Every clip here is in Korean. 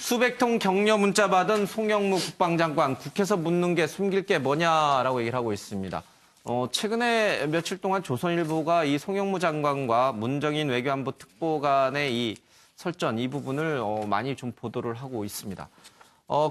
수백 통 격려 문자 받은 송영무 국방장관, 국회에서 묻는 게 숨길 게 뭐냐라고 얘기를 하고 있습니다. 최근에 며칠 동안 조선일보가 이 송영무 장관과 문정인 외교안보 특보간의 이 설전, 이 부분을 많이 좀 보도를 하고 있습니다.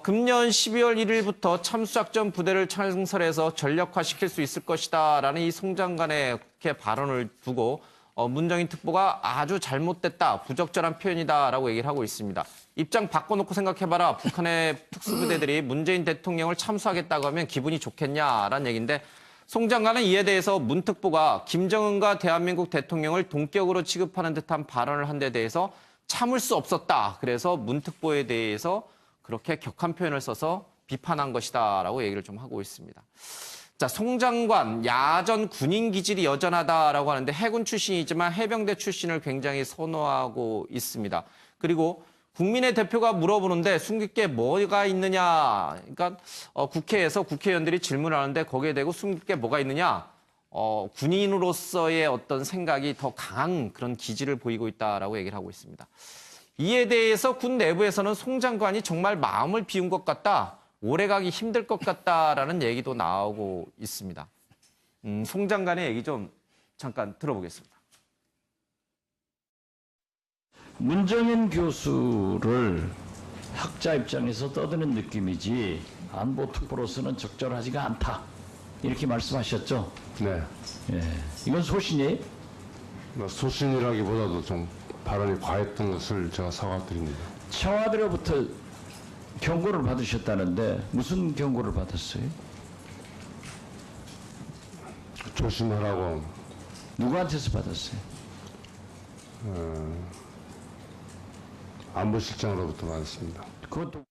금년 12월 1일부터 참수작전 부대를 창설해서 전력화시킬 수 있을 것이다라는 이 송 장관의 국회 발언을 두고 문정인 특보가 아주 잘못됐다, 부적절한 표현이다라고 얘기를 하고 있습니다. 입장 바꿔놓고 생각해봐라. 북한의 특수부대들이 문재인 대통령을 참수하겠다고 하면 기분이 좋겠냐라는 얘기인데 송 장관은 이에 대해서 문 특보가 김정은과 대한민국 대통령을 동격으로 취급하는 듯한 발언을 한 데 대해서 참을 수 없었다. 그래서 문 특보에 대해서 그렇게 격한 표현을 써서 비판한 것이다라고 얘기를 좀 하고 있습니다. 자, 송 장관, 야전 군인 기질이 여전하다라고 하는데 해군 출신이지만 해병대 출신을 굉장히 선호하고 있습니다. 그리고 국민의 대표가 물어보는데 숨길 게 뭐가 있느냐. 그러니까 국회에서 국회의원들이 질문을 하는데 거기에 대고 숨길 게 뭐가 있느냐. 군인으로서의 어떤 생각이 더 강한 그런 기질을 보이고 있다라고 얘기를 하고 있습니다. 이에 대해서 군 내부에서는 송 장관이 정말 마음을 비운 것 같다. 오래가기 힘들 것 같다라는 얘기도 나오고 있습니다. 송 장관의 얘기 좀 잠깐 들어보겠습니다. 문정인 교수를 학자 입장에서 떠드는 느낌이지 안보특보로서는 적절하지가 않다. 이렇게 말씀하셨죠? 네. 예. 이건 소신이에요? 소신이라기보다도 좀 발언이 과했던 것을 제가 사과드립니다. 청와대로부터 경고를 받으셨다는데 무슨 경고를 받았어요? 조심하라고. 누구한테서 받았어요? 안보실장으로부터 받았습니다. 그것도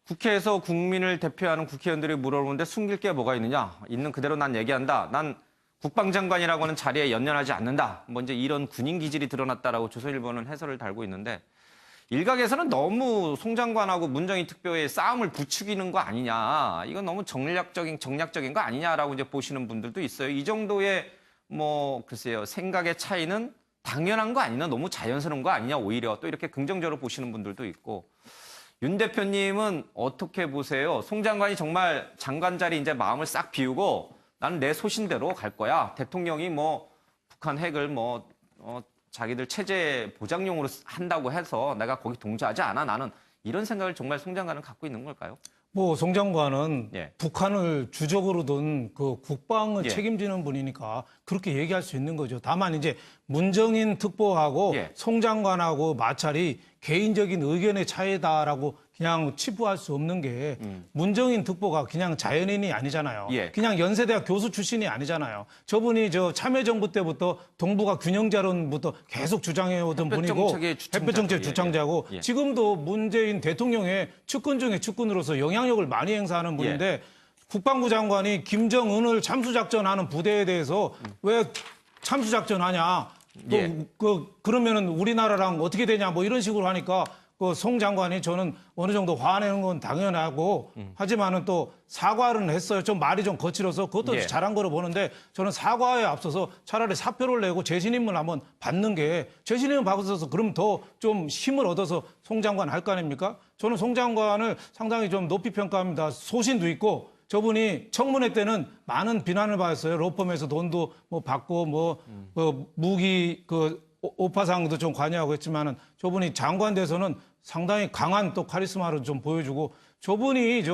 국회에서 국민을 대표하는 국회의원들이 물어보는데 숨길 게 뭐가 있느냐. 있는 그대로 난 얘기한다. 난 국방장관이라고 하는 자리에 연연하지 않는다. 뭐 이제 이런 군인 기질이 드러났다라고 조선일보는 해설을 달고 있는데 일각에서는 너무 송 장관하고 문정인 특보의 싸움을 부추기는 거 아니냐. 이건 너무 정략적인 거 아니냐라고 이제 보시는 분들도 있어요. 이 정도의 뭐 글쎄요 생각의 차이는 당연한 거 아니냐, 너무 자연스러운 거 아니냐, 오히려 또 이렇게 긍정적으로 보시는 분들도 있고. 윤 대표님은 어떻게 보세요? 송 장관이 정말 장관 자리 이제 마음을 싹 비우고 나는 내 소신대로 갈 거야. 대통령이 뭐 북한 핵을 자기들 체제 보장용으로 한다고 해서 내가 거기 동조하지 않아. 나는 이런 생각을 정말 송 장관은 갖고 있는 걸까요? 송 장관은 예. 북한을 주적으로 둔 그 국방을 예. 책임지는 분이니까 그렇게 얘기할 수 있는 거죠. 다만 이제 문정인 특보하고 예. 송 장관하고 마찰이 개인적인 의견의 차이다라고 그냥 치부할 수 없는 게 문정인 특보가 그냥 자연인이 아니잖아요. 예. 그냥 연세대학 교수 출신이 아니잖아요. 저분이 참여정부 때부터 동북아 균형자론부터 계속 주장해오던 분이고 햇볕정책의 주창자고 예. 지금도 문재인 대통령의 측근 중에 측근으로서 영향력을 많이 행사하는 분인데 예. 국방부 장관이 김정은을 참수작전하는 부대에 대해서 왜 참수작전하냐. 또 예. 그러면은 우리나라랑 어떻게 되냐 뭐 이런 식으로 하니까 송 장관이 저는 어느 정도 화내는 건 당연하고 하지만은 또 사과는 했어요. 좀 말이 좀 거칠어서 그것도 예. 잘한 거로 보는데 저는 사과에 앞서서 차라리 사표를 내고 재신임을 한번 받는 게 재신임을 받아서 그럼 더 좀 힘을 얻어서 송 장관 할 거 아닙니까? 저는 송 장관을 상당히 좀 높이 평가합니다. 소신도 있고 저분이 청문회 때는 많은 비난을 받았어요. 로펌에서 돈도 뭐 받고 무기 오파상도 좀 관여하고 했지만은 저분이 장관 돼서는 상당히 강한 또 카리스마를 좀 보여주고 저분이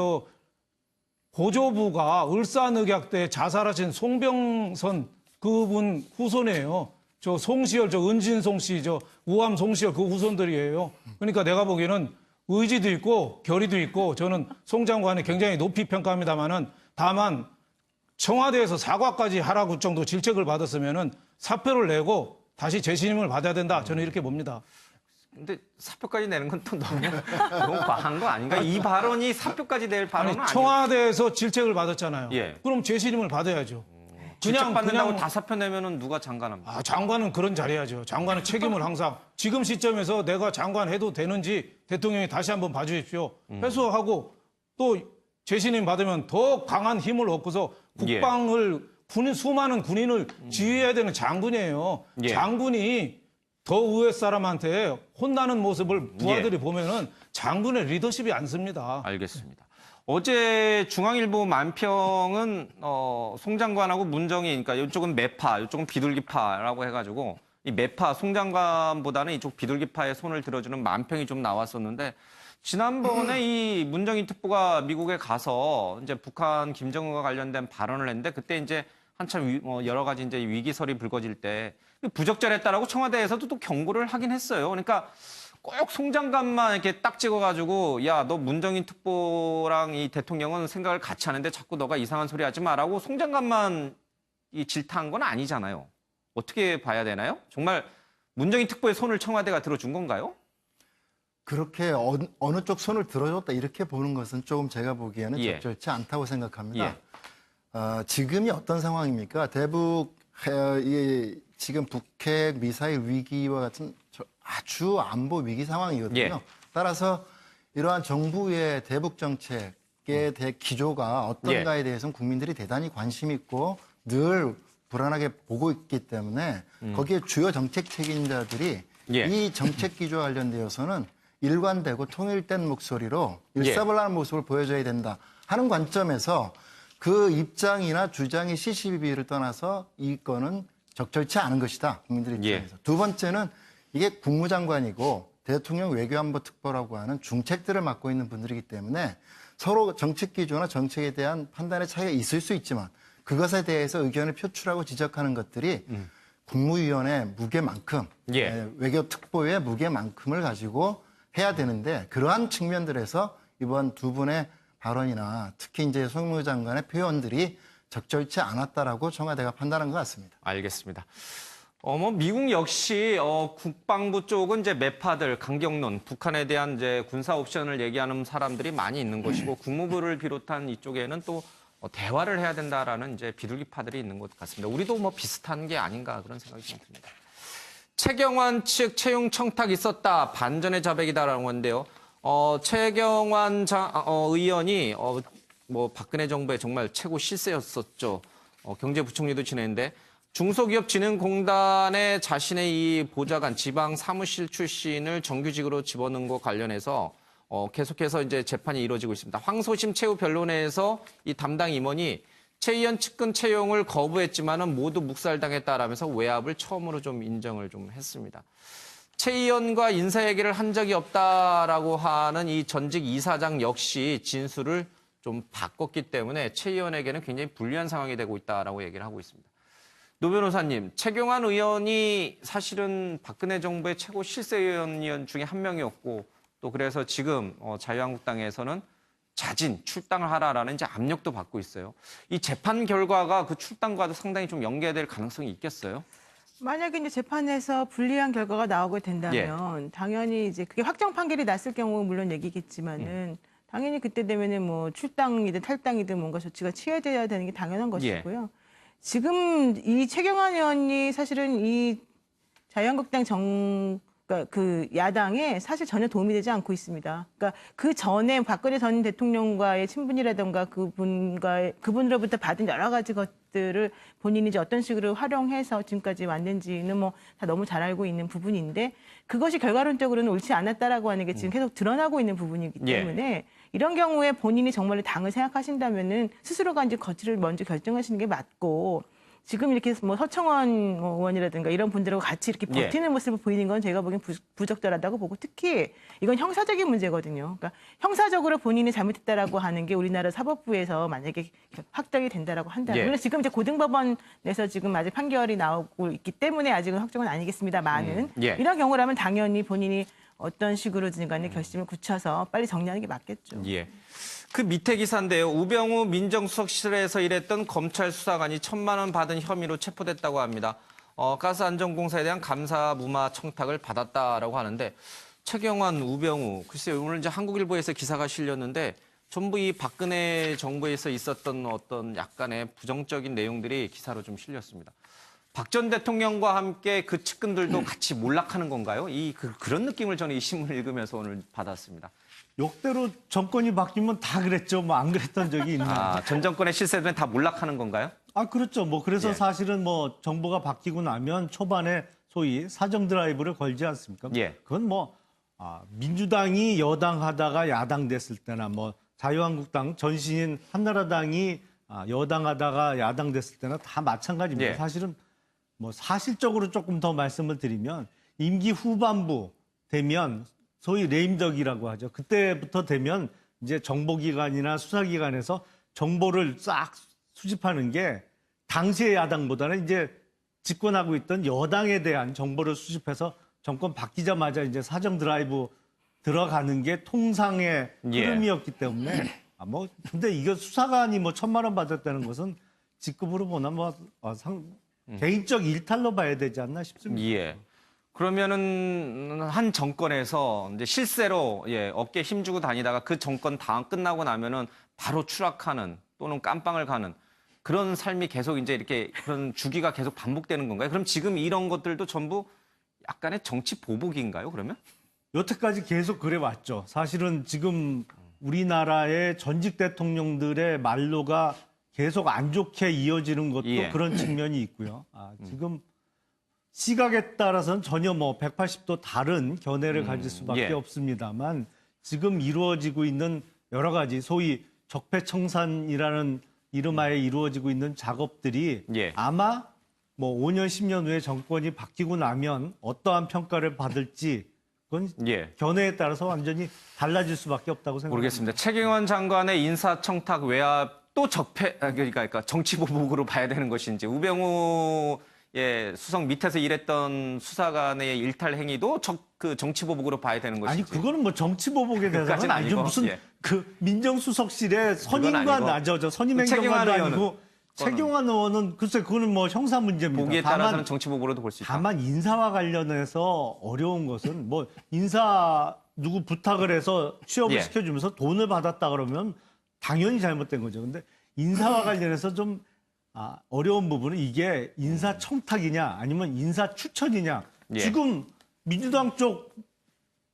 고조부가 울산의학 때 자살하신 송병선 그분 후손이에요. 송시열, 은진송 씨, 우암 송시열 그 후손들이에요. 그러니까 내가 보기에는 의지도 있고 결의도 있고 저는 송 장관이 굉장히 높이 평가합니다만은 다만 청와대에서 사과까지 하라고 정도 질책을 받았으면은 사표를 내고 다시 재신임을 받아야 된다. 저는 이렇게 봅니다. 근데 사표까지 내는 건 또 너무 과한 거 아닌가? 이 발언이 사표까지 낼 발언은 아니에요. 청와대에서 질책을 받았잖아요. 예. 그럼 재신임을 받아야죠. 질책받는다고 다 사표 내면은 누가 장관합니까? 장관은 그런 자리야죠. 장관은 책임을 항상 지금 시점에서 내가 장관 해도 되는지 대통령이 다시 한번 봐주십시오. 해소하고 또 재신임 받으면 더 강한 힘을 얻고서 국방을 수많은 군인을 지휘해야 되는 장군이에요. 예. 장군이 더 위에 사람한테 혼나는 모습을 부하들이 예. 보면은 장군의 리더십이 안 씁니다. 알겠습니다. 어제 중앙일보 만평은 송 장관하고 문정희, 그러니까 이쪽은 매파, 이쪽은 비둘기파라고 해가지고 이 매파 송 장관보다는 이쪽 비둘기파에 손을 들어주는 만평이 좀 나왔었는데 지난번에 이 문정희 특보가 미국에 가서 이제 북한 김정은과 관련된 발언을 했는데 그때 이제 한참 여러 가지 이제 위기설이 불거질 때 부적절했다라고 청와대에서도 또 경고를 하긴 했어요. 그러니까 꼭 송 장관만 이렇게 딱 찍어가지고 야, 너 문정인 특보랑 이 대통령은 생각을 같이 하는데 자꾸 너가 이상한 소리 하지 마라고 송 장관만 이 질타한 건 아니잖아요. 어떻게 봐야 되나요? 정말 문정인 특보의 손을 청와대가 들어준 건가요? 그렇게 어느 쪽 손을 들어줬다 이렇게 보는 것은 조금 제가 보기에는 예. 적절치 않다고 생각합니다. 예. 지금이 어떤 상황입니까? 지금 북핵 미사일 위기와 같은 아주 안보 위기 상황이거든요. 예. 따라서 이러한 정부의 대북 정책에 대해 기조가 어떤가에 대해서는 국민들이 대단히 관심 있고 늘 불안하게 보고 있기 때문에 거기에 주요 정책 책임자들이 예. 이 정책 기조와 관련되어서는 일관되고 통일된 목소리로 일사불란한 모습을 보여줘야 된다 하는 관점에서 그 입장이나 주장이 시시비비를 떠나서 이 건은 적절치 않은 것이다. 국민들 입장에서. 두 번째는 이게 국무장관이고 대통령 외교안보 특보라고 하는 중책들을 맡고 있는 분들이기 때문에 서로 정책 기조나 정책에 대한 판단의 차이가 있을 수 있지만 그것에 대해서 의견을 표출하고 지적하는 것들이 국무위원회 무게만큼 예. 외교특보의 무게만큼을 가지고 해야 되는데 그러한 측면들에서 이번 두 분의 발언이나 특히 이제 송영무 장관의 표현들이 적절치 않았다라고 청와대가 판단한 것 같습니다. 알겠습니다. 미국 역시 국방부 쪽은 이제 매파들 강경론, 북한에 대한 이제 군사 옵션을 얘기하는 사람들이 많이 있는 것이고 국무부를 비롯한 이쪽에는 또 대화를 해야 된다라는 이제 비둘기파들이 있는 것 같습니다. 우리도 뭐 비슷한 게 아닌가 그런 생각이 좀 듭니다. 최경환 측 채용 청탁 있었다. 반전의 자백이다라는 건데요. 최경환 의원이 뭐 박근혜 정부의 정말 최고 실세였었죠. 경제부총리도 지냈는데 중소기업진흥공단에 자신의 이 보좌관 지방 사무실 출신을 정규직으로 집어넣은 것 관련해서 계속해서 이제 재판이 이루어지고 있습니다. 황소심 최후변론회에서 이 담당 임원이 최 의원 측근 채용을 거부했지만은 모두 묵살당했다라면서 외압을 처음으로 좀 인정을 좀 했습니다. 최 의원과 인사 얘기를 한 적이 없다라고 하는 이 전직 이사장 역시 진술을 좀 바꿨기 때문에 최 의원에게는 굉장히 불리한 상황이 되고 있다라고 얘기를 하고 있습니다. 노 변호사님, 최경환 의원이 사실은 박근혜 정부의 최고 실세 의원 중에 한 명이었고 또 그래서 지금 자유한국당에서는 자진 출당을 하라라는 이제 압력도 받고 있어요. 이 재판 결과가 그 출당과도 상당히 좀 연계될 가능성이 있겠어요? 만약에 이제 재판에서 불리한 결과가 나오게 된다면 당연히 이제 그게 확정 판결이 났을 경우 물론 얘기겠지만은 당연히 그때 되면은 뭐 출당이든 탈당이든 뭔가 조치가 취해져야 되는 게 당연한 것이고요. 지금 이 최경환 의원이 사실은 이 자유한국당 그러니까 그 야당에 사실 전혀 도움이 되지 않고 있습니다. 그러니까 그 전에 박근혜 전 대통령과의 친분이라든가 그분으로부터 받은 여러 가지 것들을 본인이 이제 어떤 식으로 활용해서 지금까지 왔는지는 뭐 다 너무 잘 알고 있는 부분인데 그것이 결과론적으로는 옳지 않았다라고 하는 게 지금 계속 드러나고 있는 부분이기 때문에 이런 경우에 본인이 정말로 당을 생각하신다면은 스스로가 이제 거취를 먼저 결정하시는 게 맞고 지금 이렇게 뭐 서청원 의원이라든가 이런 분들하고 같이 이렇게 버티는 모습을 보이는 건 제가 보기엔 부적절하다고 보고 특히 이건 형사적인 문제거든요. 그러니까 형사적으로 본인이 잘못했다라고 하는 게 우리나라 사법부에서 만약에 확정이 된다라고 한다면 물론 지금 이제 고등법원에서 지금 아직 판결이 나오고 있기 때문에 아직은 확정은 아니겠습니다만은 이런 경우라면 당연히 본인이 어떤 식으로든 간에 결심을 굳혀서 빨리 정리하는 게 맞겠죠. 예. 그 밑에 기사인데요. 우병우 민정수석실에서 일했던 검찰 수사관이 1,000만 원 받은 혐의로 체포됐다고 합니다. 가스안전공사에 대한 감사 무마 청탁을 받았다라고 하는데 최경환, 우병우, 글쎄요. 오늘 이제 한국일보에서 기사가 실렸는데 전부 이 박근혜 정부에서 있었던 어떤 약간의 부정적인 내용들이 기사로 좀 실렸습니다. 박 전 대통령과 함께 그 측근들도 같이 몰락하는 건가요? 그런 느낌을 저는 이 신문을 읽으면서 오늘 받았습니다. 역대로 정권이 바뀌면 다 그랬죠. 뭐 안 그랬던 적이 있나. 전 정권의 실세들은 다 몰락하는 건가요? 그렇죠. 뭐 그래서 예. 사실은 뭐 정부가 바뀌고 나면 초반에 소위 사정 드라이브를 걸지 않습니까? 예. 그건 뭐 민주당이 여당하다가 야당 됐을 때나 뭐 자유한국당 전신인 한나라당이 여당하다가 야당 됐을 때나 다 마찬가지입니다. 예. 사실은 뭐 사실적으로 조금 더 말씀을 드리면 임기 후반부 되면 소위 레임덕이라고 하죠. 그때부터 되면 이제 정보기관이나 수사기관에서 정보를 싹 수집하는 게 당시의 야당보다는 이제 집권하고 있던 여당에 대한 정보를 수집해서 정권 바뀌자마자 이제 사정 드라이브 들어가는 게 통상의 예. 흐름이었기 때문에 근데 이거 수사관이 뭐 1,000만 원 받았다는 것은 직급으로 보나 개인적 일탈로 봐야 되지 않나 싶습니다. 예. 그러면은 한 정권에서 이제 실세로 어깨에 힘주고 다니다가 그 정권 다 끝나고 나면은 바로 추락하는 또는 깜빵을 가는 그런 삶이 계속 이제 이렇게 그런 주기가 계속 반복되는 건가요? 그럼 지금 이런 것들도 전부 약간의 정치 보복인가요? 그러면? 여태까지 계속 그래 왔죠. 사실은 지금 우리나라의 전직 대통령들의 말로가 계속 안 좋게 이어지는 것도 예. 그런 측면이 있고요. 지금 시각에 따라서는 전혀 뭐 180도 다른 견해를 가질 수밖에 예. 없습니다만 지금 이루어지고 있는 여러 가지 소위 적폐청산이라는 이름하에 이루어지고 있는 작업들이 예. 아마 뭐 5년, 10년 후에 정권이 바뀌고 나면 어떠한 평가를 받을지 그건 예. 견해에 따라서 완전히 달라질 수밖에 없다고 생각합니다. 모르겠습니다. 최경환 장관의 인사청탁 외압 또 그러니까 정치 보복으로 봐야 되는 것인지 우병우 수석 밑에서 일했던 수사관의 일탈 행위도 그 정치 보복으로 봐야 되는 아니 것인지. 그거는 뭐 정치 보복에 대해서는 그것까지는 아니죠. 아니고, 무슨 예. 그 민정수석실의 선임관 아니고. 나죠. 선임 최경환 행정관도 의원은 아니고 최경환 의원은 글쎄 그거는 뭐 형사 문제입니다. 보기에 따라서는 정치 보복으로도 볼 수 있다. 다만 인사와 관련해서 어려운 것은 뭐 인사 누구 부탁을 해서 취업을 예. 시켜주면서 돈을 받았다 그러면 당연히 잘못된 거죠. 근데 인사와 관련해서 좀 어려운 부분은 이게 인사 청탁이냐 아니면 인사 추천이냐. 예. 지금 민주당 쪽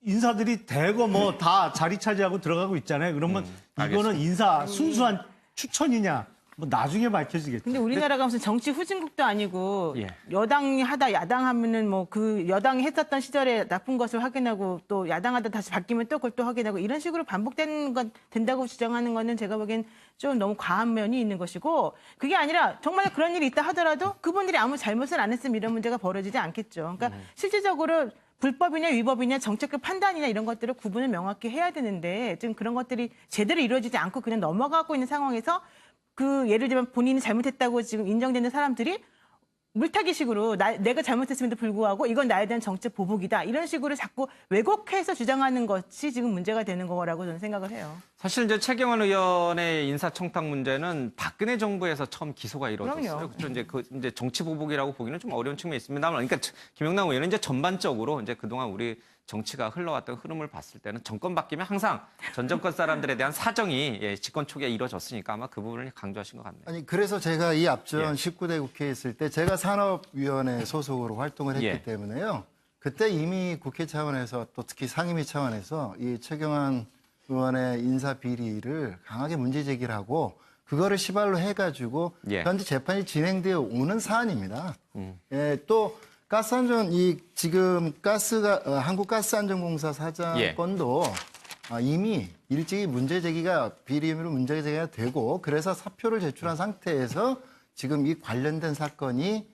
인사들이 대거 뭐 다 자리 차지하고 들어가고 있잖아요. 그러면 이거는 인사 순수한 추천이냐 뭐 나중에 밝혀지겠죠. 근데 우리나라가 무슨 정치 후진국도 아니고 예. 여당이 하다 야당하면은 뭐 그 여당이 했었던 시절에 나쁜 것을 확인하고 또 야당하다 다시 바뀌면 또 그걸 또 확인하고 이런 식으로 반복되는 건 된다고 주장하는 거는 제가 보기엔 좀 너무 과한 면이 있는 것이고 그게 아니라 정말 그런 일이 있다 하더라도 그분들이 아무 잘못을 안 했으면 이런 문제가 벌어지지 않겠죠. 그러니까 실질적으로 불법이냐 위법이냐 정책적 판단이냐 이런 것들을 구분을 명확히 해야 되는데 지금 그런 것들이 제대로 이루어지지 않고 그냥 넘어가고 있는 상황에서 그 예를 들면 본인이 잘못했다고 지금 인정되는 사람들이 물타기식으로 내가 잘못했음에도 불구하고 이건 나에 대한 정책 보복이다 이런 식으로 자꾸 왜곡해서 주장하는 것이 지금 문제가 되는 거라고 저는 생각을 해요. 사실 이제 최경환 의원의 인사청탁 문제는 박근혜 정부에서 처음 기소가 이루어졌어요. 그럼요. 그렇죠. 이제 정치 보복이라고 보기는 좀 어려운 측면이 있습니다만, 그러니까 김영남 의원은 이제 전반적으로 이제 그동안 우리 정치가 흘러왔던 흐름을 봤을 때는 정권 바뀌면 항상 전 정권 사람들에 대한 사정이 집권 초기에 이루어졌으니까 아마 그 부분을 강조하신 것 같네요. 아니 그래서 제가 이 앞전 예. 19대 국회에 있을 때 제가 산업위원회 소속으로 활동을 했기 예. 때문에요. 그때 이미 국회 차원에서 또 특히 상임위 차원에서 이 최경환 의원의 인사 비리를 강하게 문제 제기를 하고 그거를 시발로 해가지고 예. 현재 재판이 진행되어 오는 사안입니다. 예, 또 가스안전 지금 한국가스안전공사 사장 예. 건도 이미 일찍이 문제 제기가 비리 혐의로 문제 제기가 되고 그래서 사표를 제출한 상태에서 지금 이 관련된 사건이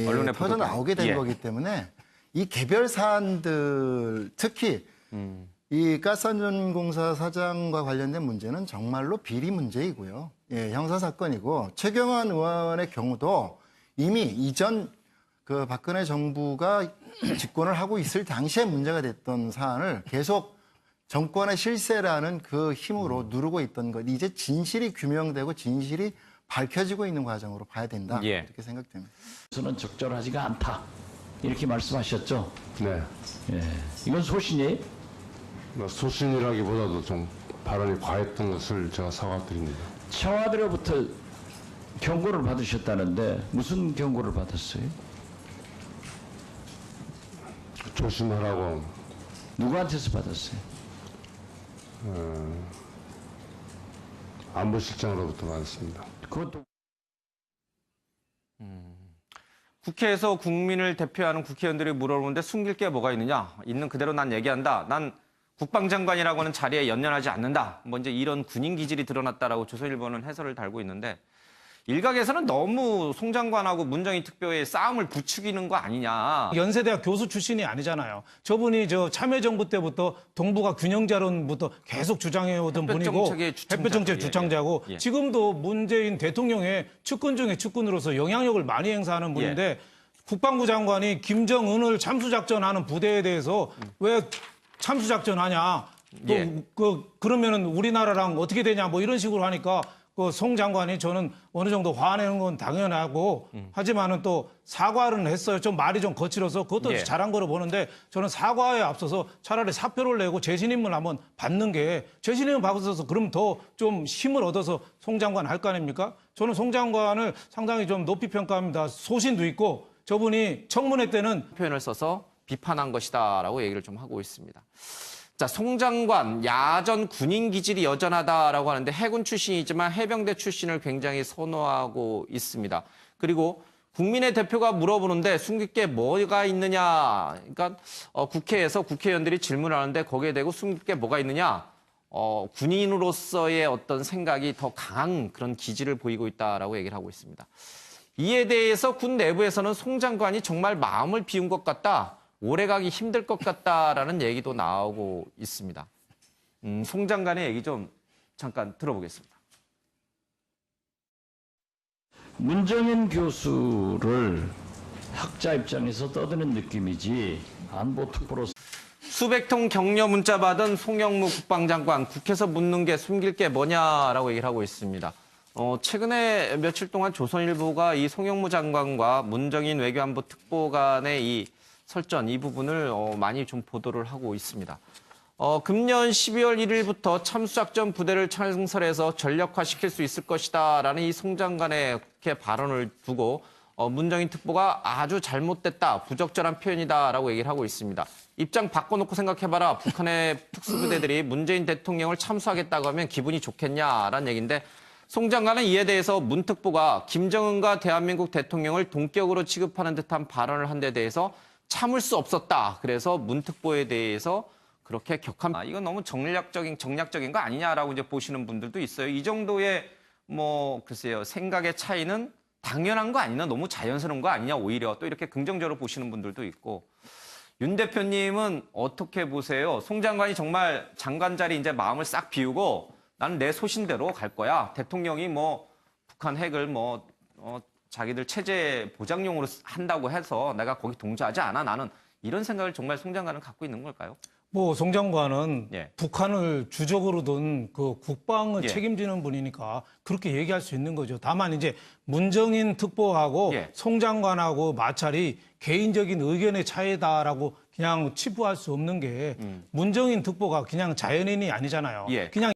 언론에 터져 나오게 된 예. 거기 때문에 이 개별 사안들 특히 이 가스안전공사 사장과 관련된 문제는 정말로 비리 문제이고요. 예, 형사 사건이고 최경환 의원의 경우도 이미 이전 그 박근혜 정부가 집권을 하고 있을 당시에 문제가 됐던 사안을 계속 정권의 실세라는 그 힘으로 누르고 있던 것. 이제 진실이 규명되고 진실이 밝혀지고 있는 과정으로 봐야 된다. 예. 이렇게 생각됩니다. 저는 적절하지가 않다. 이렇게 말씀하셨죠. 네. 예. 이건 소신이에요? 소신이라기보다도 좀 발언이 과했던 것을 제가 사과드립니다. 청와대로부터 경고를 받으셨다는데 무슨 경고를 받았어요? 조심하라고 누구한테서 받았어요? 안보실장으로부터 받았습니다. 그것도 국회에서 국민을 대표하는 국회의원들이 물어보는데 숨길 게 뭐가 있느냐? 있는 그대로 난 얘기한다. 난 국방장관이라고 하는 자리에 연연하지 않는다. 뭐 이제 이런 군인 기질이 드러났다라고 조선일보는 해설을 달고 있는데 일각에서는 너무 송 장관하고 문정인 특보의 싸움을 부추기는 거 아니냐. 연세대학 교수 출신이 아니잖아요. 저분이 저 참여정부 때부터 동북아 균형자론부터 계속 주장해오던 햇볕 분이고 정책의 주창자죠. 햇볕 정책 주창자고 예. 지금도 문재인 대통령의 측근 중에 측근으로서 영향력을 많이 행사하는 분인데 국방부 장관이 김정은을 참수작전하는 부대에 대해서 왜 참수작전하냐. 또 그러면은 우리나라랑 어떻게 되냐 뭐 이런 식으로 하니까 그 송 장관이 저는 어느 정도 화내는 건 당연하고 하지만은 또 사과를 했어요. 좀 말이 좀 거칠어서 그것도 예. 잘한 거로 보는데 저는 사과에 앞서서 차라리 사표를 내고 재신임을 한번 받는 게 재신임을 받아서 그럼 더 좀 힘을 얻어서 송 장관 할 거 아닙니까? 저는 송 장관을 상당히 좀 높이 평가합니다. 소신도 있고 저분이 청문회 때는 표현을 써서 비판한 것이다라고 얘기를 좀 하고 있습니다. 자, 송 장관 야전 군인 기질이 여전하다라고 하는데 해군 출신이지만 해병대 출신을 굉장히 선호하고 있습니다. 그리고 국민의 대표가 물어보는데 숨길 게 뭐가 있느냐. 그러니까 국회에서 국회의원들이 질문을 하는데 거기에 대고 숨길 게 뭐가 있느냐. 군인으로서의 어떤 생각이 더 강한 그런 기질을 보이고 있다라고 얘기를 하고 있습니다. 이에 대해서 군 내부에서는 송 장관이 정말 마음을 비운 것 같다. 오래가기 힘들 것 같다라는 얘기도 나오고 있습니다. 송 장관의 얘기 좀 잠깐 들어보겠습니다. 문정인 교수를 학자 입장에서 떠드는 느낌이지 안보 특보로 수백 통 격려 문자 받은 송영무 국방장관, 국회에서 묻는 게 숨길 게 뭐냐라고 얘기를 하고 있습니다. 최근에 며칠 동안 조선일보가 이 송영무 장관과 문정인 외교안보 특보관의 이 설전 이 부분을 많이 좀 보도를 하고 있습니다. 금년 12월 1일부터 참수작전 부대를 창설해서 전력화시킬 수 있을 것이다라는 이 송 장관의 국회 발언을 두고 문정인 특보가 아주 잘못됐다, 부적절한 표현이다라고 얘기를 하고 있습니다. 입장 바꿔놓고 생각해봐라. 북한의 특수부대들이 문재인 대통령을 참수하겠다고 하면 기분이 좋겠냐라는 얘기인데 송 장관은 이에 대해서 문 특보가 김정은과 대한민국 대통령을 동격으로 취급하는 듯한 발언을 한 데 대해서 참을 수 없었다. 그래서 문 특보에 대해서 그렇게 격한 이건 너무 정략적인 거 아니냐라고 이제 보시는 분들도 있어요. 이 정도의 뭐 글쎄요 생각의 차이는 당연한 거 아니냐, 너무 자연스러운 거 아니냐, 오히려 또 이렇게 긍정적으로 보시는 분들도 있고. 윤 대표님은 어떻게 보세요? 송 장관이 정말 장관 자리 이제 마음을 싹 비우고 나는 내 소신대로 갈 거야. 대통령이 뭐 북한 핵을 뭐 자기들 체제 보장용으로 한다고 해서 내가 거기 동조하지 않아. 나는 이런 생각을 정말 송 장관은 갖고 있는 걸까요? 뭐 송 장관은 예. 북한을 주적으로 둔 그 국방을 예. 책임지는 분이니까 그렇게 얘기할 수 있는 거죠. 다만 이제 문정인 특보하고 예. 송 장관하고 마찰이 개인적인 의견의 차이다라고 그냥 치부할 수 없는 게 문정인 특보가 그냥 자연인이 아니잖아요. 예. 그냥